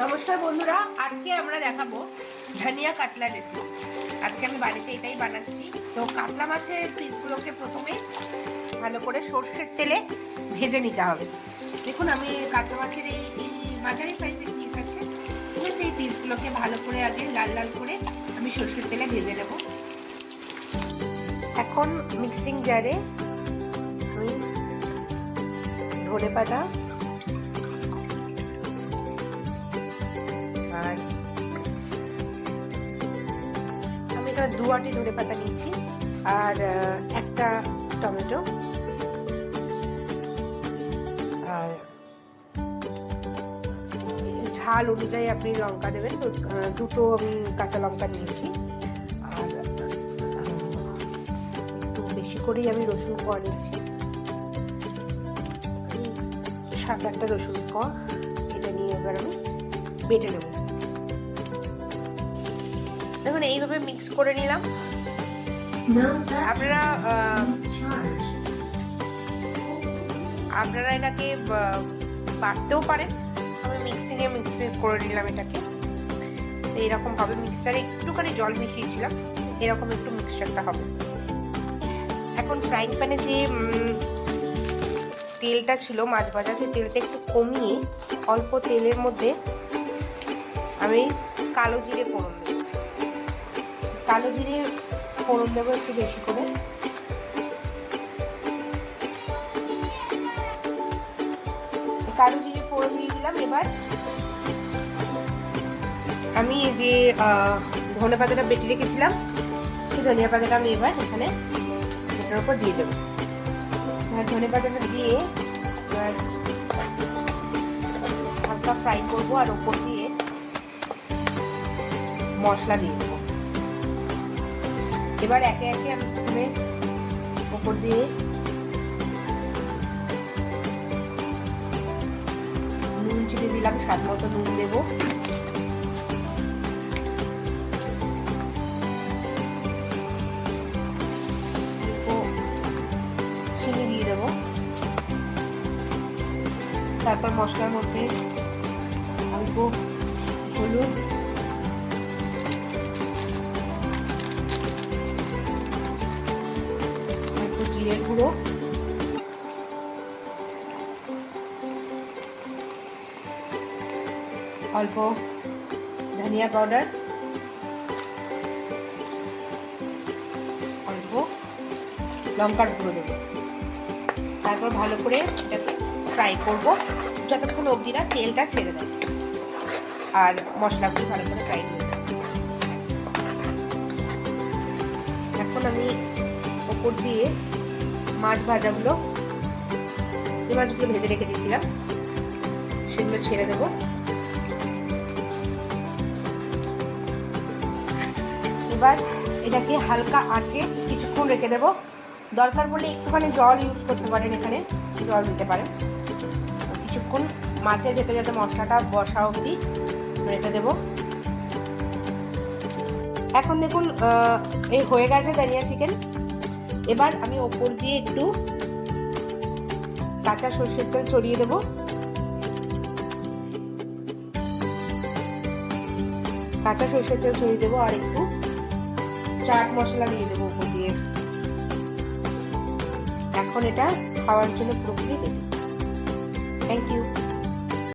নমস্কার বন্ধুরা, আজকে আমরা দেখাবো ধনিয়া কাতলা রেসিপি। আজকে আমি বাড়িতে এটাই বানাচ্ছি। তো কাতলা মাছের পিসগুলোকে প্রথমে ভালো করে সর্ষের তেলে ভেজে নিতে হবে। দেখুন, আমি কাতলা মাছের এই মাঝারি সাইজের পিস আছে, ঠিক আছে। এই পিসগুলোকে ভালো করে আগে লাল লাল করে আমি সর্ষের তেলে ভেজে নেব। এখন মিক্সিং জারে আমি ধনেপাতা আর আমি এখানে 2 আটি ধনেপাতা নিচ্ছি আর একটা টমেটো আর ঝাল অনুযায়ী আপনি লঙ্কা দেবেন। দুটো আমি কাঁচা লঙ্কা নিয়েছি আর একটু বেশি করেই আমি রসুন কোয়া নিচ্ছি, 7-8টা রসুন কোয়া। এটা নিয়ে এবার আমি বেটে নেব। দেখুন, এইভাবে মিক্স করে নিলাম। আপনারা এটাকে বাটতেও পারেন। আমি মিক্স করে নিলাম এটাকে। এইরকম ভাবে মিক্সচারে একটুখানি জল মিশিয়েছিলাম, এরকম একটু মিক্সচারটা হবে। এখন ফ্রাইং প্যানে যে তেলটা ছিল মাছ ভাজা, সেই তেলটা একটু কমিয়ে অল্প তেলের মধ্যে আমি কালো জিরে ফোড়ন দেব। কালো জিরে ফোড়ন দেবো একটু বেশি করে। কালো জিরে ফোড়ন দিয়ে দিলাম। এবার আমি যে ধনে পাতাটা বেটে রেখেছিলাম, সেই ধনিয়া পাতাটা আমি এবার এখানে এটার উপর দিয়ে দেবো। ধনে পাতাটা দিয়ে এবার হালকা ফ্রাই করবো আর ওপর দিয়ে মশলা দিয়ে দেবো। এবার একে একে আমি প্রথমে ওপর দিয়ে নুন চিনি দিলাম, স্বাদ মতো নুন দেবো। চিনি দিয়ে দেবো। তারপর মশলার মধ্যে অল্প হলুদ, একটু জিরের গুঁড়ো, অল্প ধনিয়া পাউডার, অল্প লঙ্কার গুঁড়ো দেবো। তারপর ভালো করে এটাকে ফ্রাই করব যতক্ষণ অবধি না তেলটা ছেড়ে দেয় আর মশলাগুলো ভালো করে ফ্রাই করে দেব। এখন আমি ওপর দিয়ে মাছ ভাজাগুলো, যে মাছগুলো ভেজে রেখে দিয়েছিলাম, সেগুলো ছেড়ে দেবো। এবার এটাকে হালকা আঁচে কিছুক্ষণ রেখে দেবো। দরকার পড়লে একটুখানি জল ইউজ করতে পারেন, এখানে জল দিতে পারেন। কিছুক্ষণ মাছের ভেতরে যাতে মশলাটা বসা অবধি রেখে দেবো। এখন দেখুন এই হয়ে গেছে ধনিয়া চিকেন। এবার আমি ওপর দিয়ে একটু কাঁচা সরষের তেল ছড়িয়ে দেবো। কাঁচা সরষের তেল ছড়িয়ে দেবো আর একটু চাট মশলা দিয়ে দেবো ওপর দিয়ে। এখন এটা খাওয়ার জন্য পুরোপুরি রেডি। Thank you.